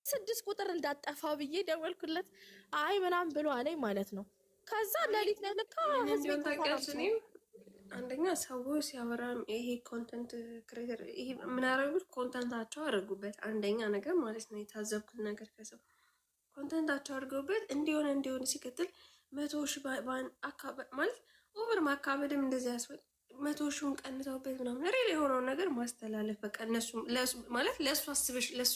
6 ቁጥር እንዳጠፋ ብዬ ደወልኩለት። አይ ምናምን ብሎ አለኝ ማለት ነው። ከዛ ለሊት ላይ ለካ ህዝብ ተፈራርቶ አንደኛ ሰው ሲያወራም ይሄ ኮንተንት ክሬተር ይሄ ምን አደረጉት? ኮንተንታቸው አድርጉበት። አንደኛ ነገር ማለት ነው የታዘብኩት ነገር ከሰው ኮንተንታቸው አድርገውበት እንዲሆን ሲቀጥል 100 ሺህ ማለት ኦቨር ማካበድም እንደዚህ ያስፈል 100 ሺውን ቀንተውበት ምናምን ሬል የሆነውን ነገር ማስተላለፍ በቃ እነሱ ማለት ለእሱ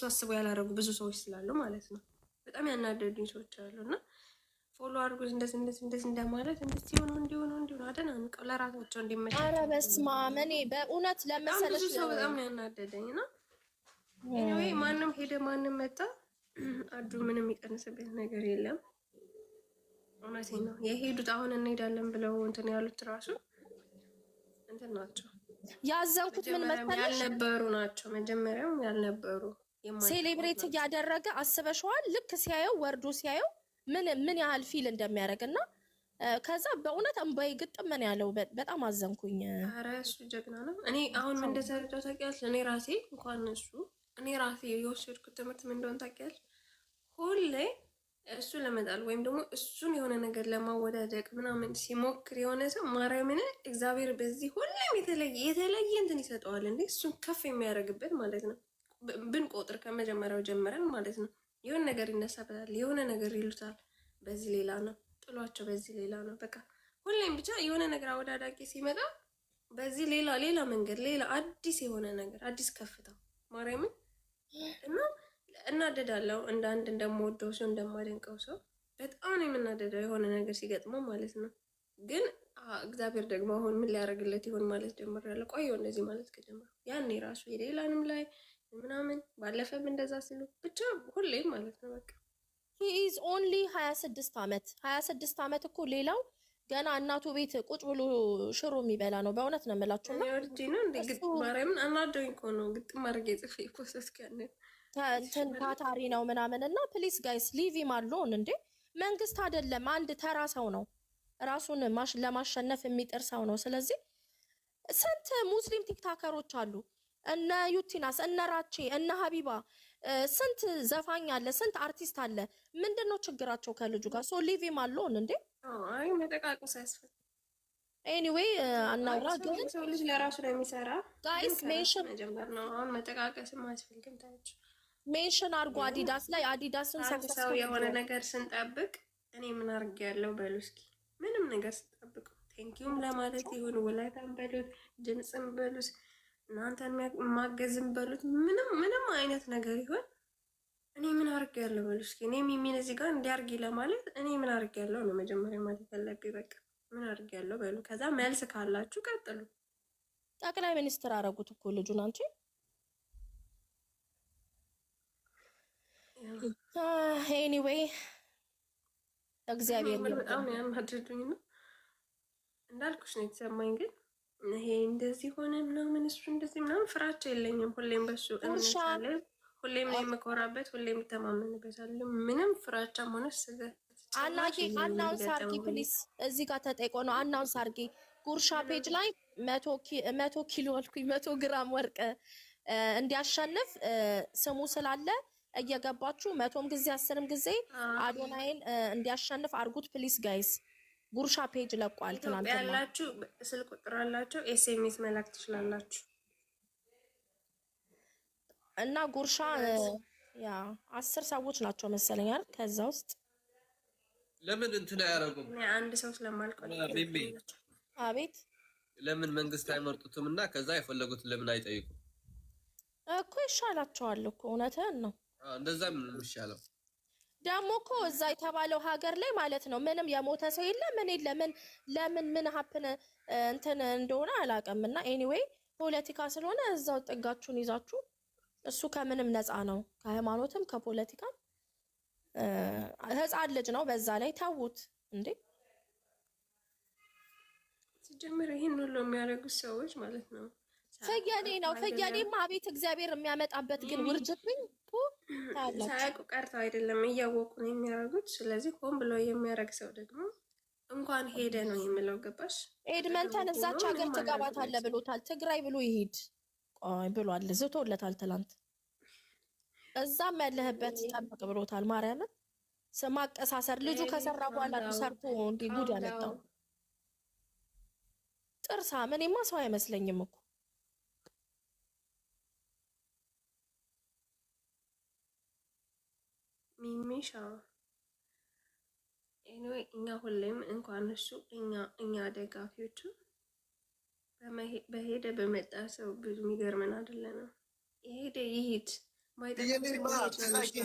አስበው ያላረጉ ብዙ ሰዎች ስላሉ ማለት ነው። በጣም ያናደዱኝ ሰዎች አሉ እና ፎሎ አድርጎት እንደዚህ እንደማለት እንደዚህ እንዲሆኑ አደናንቀው ለራሳቸው እንዲመች። ኧረ በስመ አብ እኔ በእውነት ለመሰለሽ ብዙ ሰው በጣም ነው ያናደደኝ እና ኤኒዌይ ማንም ሄደ ማንም መጣ አዱ ምንም የሚቀንስበት ነገር የለም። እውነቴን ነው የሄዱት አሁን እንሄዳለን ብለው እንትን ያሉት ራሱ እንትን ናቸው ያዘንኩት ምን መሰለሽ ያልነበሩ ናቸው። መጀመሪያም ያልነበሩ ሴሌብሬት እያደረገ አስበሽዋል። ልክ ሲያየው ወርዶ ሲያየው ምን ያህል ፊል እንደሚያደርግና ከዛ በእውነት እንባይ ግጥም ምን ያለው በጣም አዘንኩኝ። ኧረ እሱ ጀግና ነው። እኔ አሁን ምን እንደተረዳው ታውቂያለሽ? እኔ ራሴ እንኳን እኔ ራሴ የወሰድኩት ትምህርት ምን እንደሆነ ታውቂያለሽ? ሁሌ እሱ ለመጣል ወይም ደግሞ እሱን የሆነ ነገር ለማወዳደቅ ምናምን ሲሞክር የሆነ ሰው ማርያምን እግዚአብሔር በዚህ ሁሌም የተለየ እንትን ይሰጠዋል እንዴ እሱን ከፍ የሚያደርግበት ማለት ነው። ብንቆጥር ከመጀመሪያው ጀምረን ማለት ነው የሆነ ነገር ይነሳበታል፣ የሆነ ነገር ይሉታል፣ በዚህ ሌላ ነው ጥሏቸው፣ በዚህ ሌላ ነው በቃ ሁሌም ብቻ የሆነ ነገር አወዳዳቂ ሲመጣ በዚህ ሌላ መንገድ ሌላ አዲስ የሆነ ነገር አዲስ ከፍታ ማርያምን እና እናደዳለው። እንደ አንድ እንደምወደው ሰው እንደማደንቀው ሰው በጣም ነው የምናደደው የሆነ ነገር ሲገጥመው ማለት ነው። ግን እግዚአብሔር ደግሞ አሁን ምን ሊያደርግለት ይሆን ማለት ጀምሬያለሁ። ቆየው እንደዚህ ማለት ከጀመረ ያኔ ራሱ የሌላንም ላይ ምናምን ባለፈም እንደዛ ሲሉ ብቻ ሁሌም ማለት ነው በቃ he is only 26 ዓመት 26 ዓመት እኮ ሌላው ገና እናቱ ቤት ቁጭ ብሎ ሽሮ የሚበላ ነው። በእውነት ነው የምላችሁ እና ወርጂ ነው እንደ ግጥም ማርያምን አናዶኝ እኮ ነው ግጥም አድርጌ ጽፌ ፖስት ከነ ታታሪ ነው ምናምን እና ፕሊስ ጋይስ ሊቭ ሂም አሎን። እንዴ መንግስት አይደለም አንድ ተራ ሰው ነው፣ ራሱን ለማሸነፍ የሚጥር ሰው ነው። ስለዚህ ስንት ሙስሊም ቲክታከሮች አሉ እነ ዩቲናስ እነ ራቼ እነ ሀቢባ ስንት ዘፋኝ አለ፣ ስንት አርቲስት አለ። ምንድነው ችግራቸው ከልጁ ጋር? ሶ ሊቭ ሂም አሎን። እንዴ አይ መጠቃቀስ ያስፈልግ ኤኒዌይ አናውራ። ግን ሰው ልጅ ለራሱ ነው የሚሰራ ጋይስ ሜንሽን መጀመር ነው። አሁን መጠቃቀስ ማያስፈልግም። ታች ሜንሽን አድርጎ አዲዳስ ላይ አዲዳስን ሰው የሆነ ነገር ስንጠብቅ እኔ ምን አድርጌያለሁ በሉ እስኪ። ምንም ነገር ስንጠብቅ ቴንኪውም ለማለት ይሁን ወላይታን በሉት ድምፅም በሉት እናንተን ማገዝም በሉት ምንም አይነት ነገር ይሁን እኔ ምን አድርጌያለሁ በሉ እስኪ። እኔ ሚሚን እዚህ ጋር እንዲያርጊ ለማለት እኔ ምን አድርጌያለሁ ነው መጀመሪያ ማለት ያለብኝ። በቃ ምን አድርጌያለሁ በሉ። ከዛ መልስ ካላችሁ ቀጥሉ። ጠቅላይ ሚኒስትር አደረጉት እኮ ልጁን አንቺ። ኤኒዌይ እግዚአብሔር በጣም ያናደዱኝ ነው እንዳልኩሽ ነው የተሰማኝ። ግን ይሄ እንደዚህ ሆነ ምናምን እሱ እንደዚህ ምናምን ፍራቻ የለኝም። ሁሌም በሱ እንነሳለን፣ ሁሌም ነው የምኮራበት፣ ሁሌም የምተማመንበታለሁ። ምንም ፍራቻም ሆነ ስጋት አናውንስ አርጊ ፕሊስ። እዚህ ጋር ተጠይቆ ነው አናውንስ አርጊ። ጉርሻ ፔጅ ላይ 100 ኪሎ አልኩኝ 100 ግራም ወርቅ እንዲያሸንፍ ስሙ ስላለ እየገባችሁ 100ም ጊዜ 10ም ጊዜ አዶናይን እንዲያሸንፍ አርጉት ፕሊስ ጋይስ። ጉርሻ ፔጅ ለቋል ትናንትና። ያላችሁ ስልክ ቁጥር አላችሁ ኤስኤምኤስ መላክ ትችላላችሁ። እና ጉርሻ ያ 10 ሰዎች ናቸው መሰለኝ አይደል? ከዛ ውስጥ ለምን እንትን አያረጉም? አንድ ሰው ስለማልቆይ አቤት ለምን መንግስት አይመርጡትም? እና ከዛ የፈለጉት ለምን አይጠይቁም እኮ? ይሻላቸዋል እኮ እውነትህን ነው። እንደዛ ምን ይሻላል ደግሞ እኮ እዛ የተባለው ሀገር ላይ ማለት ነው ምንም የሞተ ሰው የለም። ምን ሀፕን እንትን እንደሆነ አላውቅም። እና ኤኒዌይ ፖለቲካ ስለሆነ እዛው ጥጋችሁን ይዛችሁ እሱ ከምንም ነፃ ነው፣ ከሃይማኖትም ከፖለቲካም። ህፃን ልጅ ነው በዛ ላይ ታውት እንዴ። ሲጀምር ይሄን ሁሉ የሚያደርጉት ሰዎች ማለት ነው ፈያኔ ነው። ፈያኔማ አቤት እግዚአብሔር የሚያመጣበት ግን ውርጅብኝ ሳያውቁ ቀርተው አይደለም እያወቁ ነው የሚያደርጉት። ስለዚህ ሆን ብሎ የሚያደርግ ሰው ደግሞ እንኳን ሄደ ነው የምለው። ገባሽ? ኤድመንተን እዛች ሀገር ትገባታለህ ብሎታል። ትግራይ ብሎ ይሄድ ብሏል። ዝቶለታል ትላንት። እዛም ያለህበት ጠብቅ ብሎታል። ማርያምን ማቀሳሰር ልጁ ከሰራ በኋላ ሰርቶ እንዲህ ጉድ ያመጣው ጥርሳ እኔማ ሰው አይመስለኝም እኮ ሚሚሻ ኤኒዌይ እኛ ሁሌም እንኳን እሱ እኛ ደጋፊዎቹ በሄደ በመጣ ሰው ብዙ የሚገርመን አይደለንም። የሄደ ይሂድ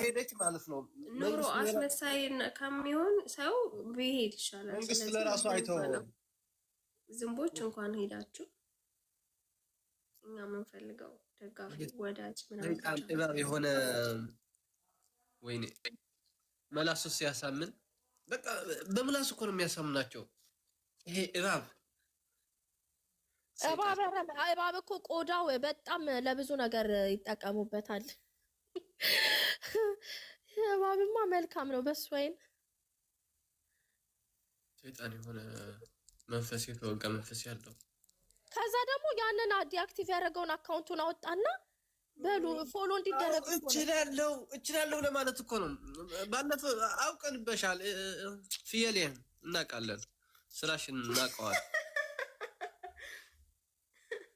ሄደች ማለት ነው። ኑሮ አስመሳይ ከሚሆን ሰው ቢሄድ ይሻላል። መንግስት ለራሱ አይተውም። ዝንቦች እንኳን ሄዳችሁ እኛ የምንፈልገው ደጋፊ ወዳጅ ምናምን የሆነ ወይኔ መላሱ ሲያሳምን በቃ በምላሱ እኮ ነው የሚያሳምናቸው። ይሄ እባብ እኮ ቆዳው በጣም ለብዙ ነገር ይጠቀሙበታል። እባብማ መልካም ነው በሱ አይን። ሰይጣን የሆነ መንፈስ የተወጋ መንፈስ ያለው። ከዛ ደግሞ ያንን ዲአክቲቭ ያደረገውን አካውንቱን አወጣና በሉ ፎሎ እንዲደረግ እችላለሁ ለማለት እኮ ነው። ባለፈው አውቀንበሻል። ፍየሌ እናውቃለን፣ ስራሽን እናውቀዋል።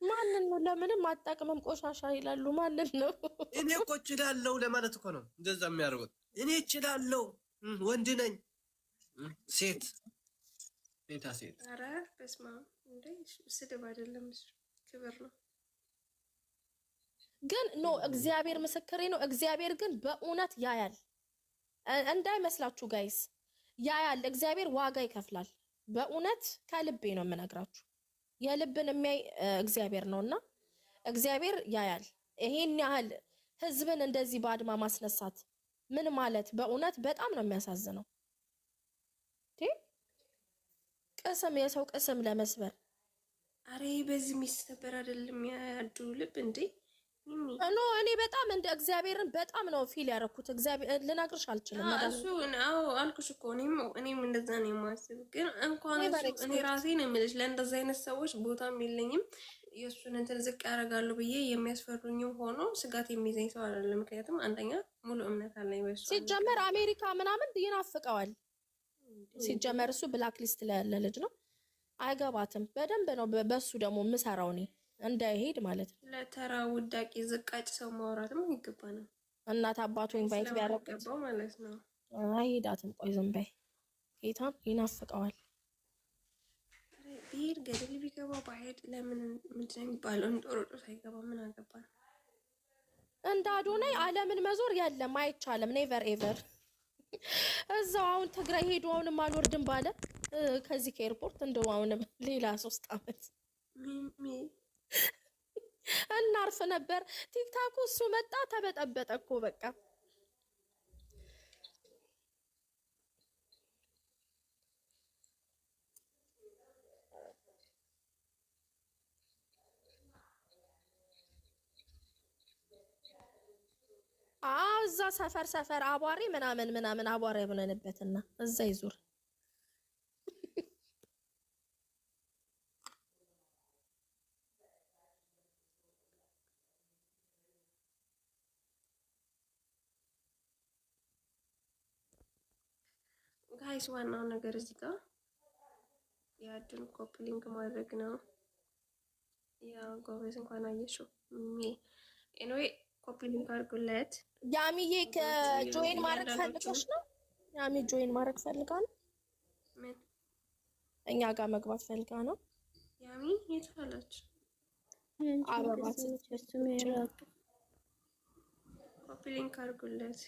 ማንን ነው? ለምንም አጣቅምም ቆሻሻ ይላሉ። ማንን ነው? እኔ እኮ እችላለሁ ለማለት እኮ ነው እንደዛ የሚያደርጉት። እኔ እችላለሁ፣ ወንድ ነኝ። ሴት። ኧረ በስመ አብ እንደ ስድብ አይደለም እሱ ክብር ነው። ግን እግዚአብሔር ምስክሬ ነው። እግዚአብሔር ግን በእውነት ያያል፣ እንዳይመስላችሁ ጋይስ፣ ያያል። እግዚአብሔር ዋጋ ይከፍላል። በእውነት ከልቤ ነው የምነግራችሁ። የልብን የሚያይ እግዚአብሔር ነውና እግዚአብሔር ያያል። ይሄን ያህል ህዝብን እንደዚህ በአድማ ማስነሳት ምን ማለት በእውነት በጣም ነው የሚያሳዝነው። ቅስም የሰው ቅስም ለመስበር አሬ በዚህ የሚሰበር አይደለም ያዱ ልብ እንዴ እኔ በጣም እንደ እግዚአብሔርን በጣም ነው ፊል ያደረኩት። እግዚአብሔር ልነግርሽ አልችልም። እሱ አልኩሽ እኮ እኔም እንደዛ ነው የማስብ። ግን እንኳን እኔ ራሴ ነው የምልሽ ለእንደዛ አይነት ሰዎች ቦታም የለኝም። የእሱን እንትን ዝቅ ያደርጋሉ ብዬ የሚያስፈሩኝም ሆኖ ስጋት የሚይዘኝ ሰው አይደለም። ምክንያቱም አንደኛ ሙሉ እምነት አለኝ በሱ። ሲጀመር አሜሪካ ምናምን ይናፍቀዋል። ሲጀመር እሱ ብላክ ሊስት ላይ ያለ ልጅ ነው፣ አይገባትም። በደንብ ነው በሱ ደግሞ የምሰራው እኔ እንዳይሄድ ማለት ነው። ለተራ ውዳቂ ዝቃጭ ሰው ማውራትም ይገባናል። እናት አባቱ ኢንቫይት ቢያደርገው ማለት ነው። አይሄዳትም። ቆይ ዝም በይ። ጌታን ይናፍቀዋል። ብሄድ ገደል ቢገባ ባሄድ ለምን ምንድን ነው የሚባለው? እንጦሮጦስ አይገባ ምን አገባን? እንደ አዶናይ ዓለምን መዞር የለም፣ አይቻልም። ኔቨር ኤቨር። እዛው አሁን ትግራይ ሄዱ። አሁንም አልወርድም ባለ ከዚህ ከኤርፖርት እንደው አሁንም ሌላ 3 አመት እናርፍ ነበር። ቲክታኩ እሱ መጣ ተበጠበጠ እኮ በቃ። እዛ ሰፈር አቧሪ ምናምን አቧራ የሆነንበትና እዛ ይዙር። ጋይስ ዋናው ነገር እዚህ ጋር የአዱን ኮፒ ሊንክ ማድረግ ነው። ያው ጎበዝ እንኳን አየሽው። ኤኒዌይ ኮፒ ሊንክ አድርጉለት። ያሚዬ ከጆይን ማድረግ ፈልገሽ ነው? ያሚ ጆይን ማድረግ ፈልጋ ነው? ምን እኛ ጋር መግባት ፈልጋ ነው? ያሚ የት አለች? አበባት ኮፒ ሊንክ አድርጉለት።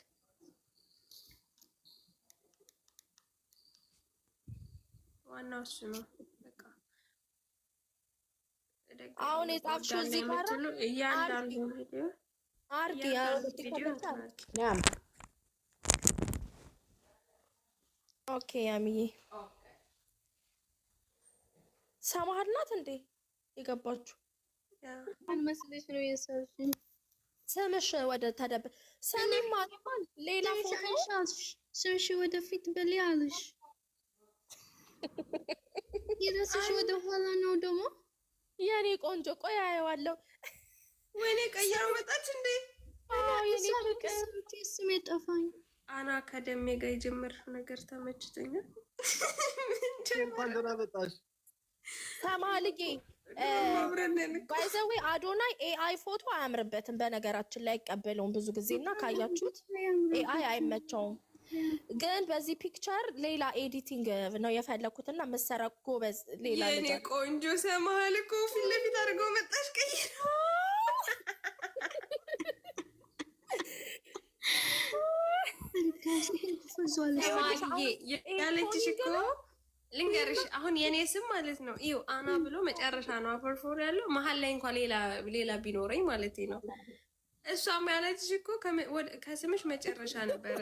ዋናው እሱ ነው። በቃ አሁን የጻፍሽው እዚህ ጋር እያንዳንዱ ቪዲዮ አርግ ኦኬ። ያሚዬ ሰማሃት ናት እንዴ የገባችሁ? መስለሽ ነው የሰውሽን ስምሽ ወደ ተደብ ስሚማ ሌላ ፎቶ ስምሽ ወደፊት በል ያልሽ የራስሽ ወደ ኋላ ነው ደግሞ የኔ ቆንጆ። ቆይ አየዋለሁ። ወይኔ ቀያው መጣች እንዴ! ስም የጠፋኝ አና ከደሜ ጋር የጀመርሽው ነገር ተመችቶኛል። እንኳን ደህና መጣሽ። ተማልጌ ባይዘዌ አዶናይ ኤአይ ፎቶ አያምርበትም። በነገራችን ላይ አይቀበለውም ብዙ ጊዜ እና ካያችሁት ኤአይ አይመቸውም። ግን በዚህ ፒክቸር ሌላ ኤዲቲንግ ነው የፈለኩትና መሰራ ጎበዝ ሌላ ልጅ የኔ ቆንጆ ሰማሃል እኮ ፊት ለፊት አድርገው መጣሽ። ቀይር ያለችሽ እኮ ልንገርሽ። አሁን የኔ ስም ማለት ነው ይኸው አና ብሎ መጨረሻ ነው አፎርፎር ያለው መሀል ላይ እንኳን ሌላ ቢኖረኝ ማለት ነው። እሷም ያለችሽ እኮ ከስምሽ መጨረሻ ነበረ።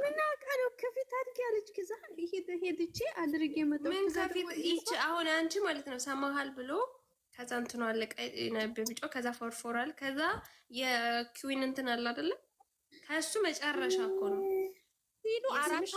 ምን አውቃለሁ ከፊት አድርጌ ያለች ከዛ ሄድቼ አድርጌ መጣሁ። ምን ከፊት ይች አሁን አንቺ ማለት ነው ሰማሃል ብሎ ከዛ እንትኑ አለ በቢጫ ከዛ ፎርፎራል ከዛ የኩዊን እንትን አለ አይደለ? ከሱ መጨረሻ እኮ ነው ሲሉ አራት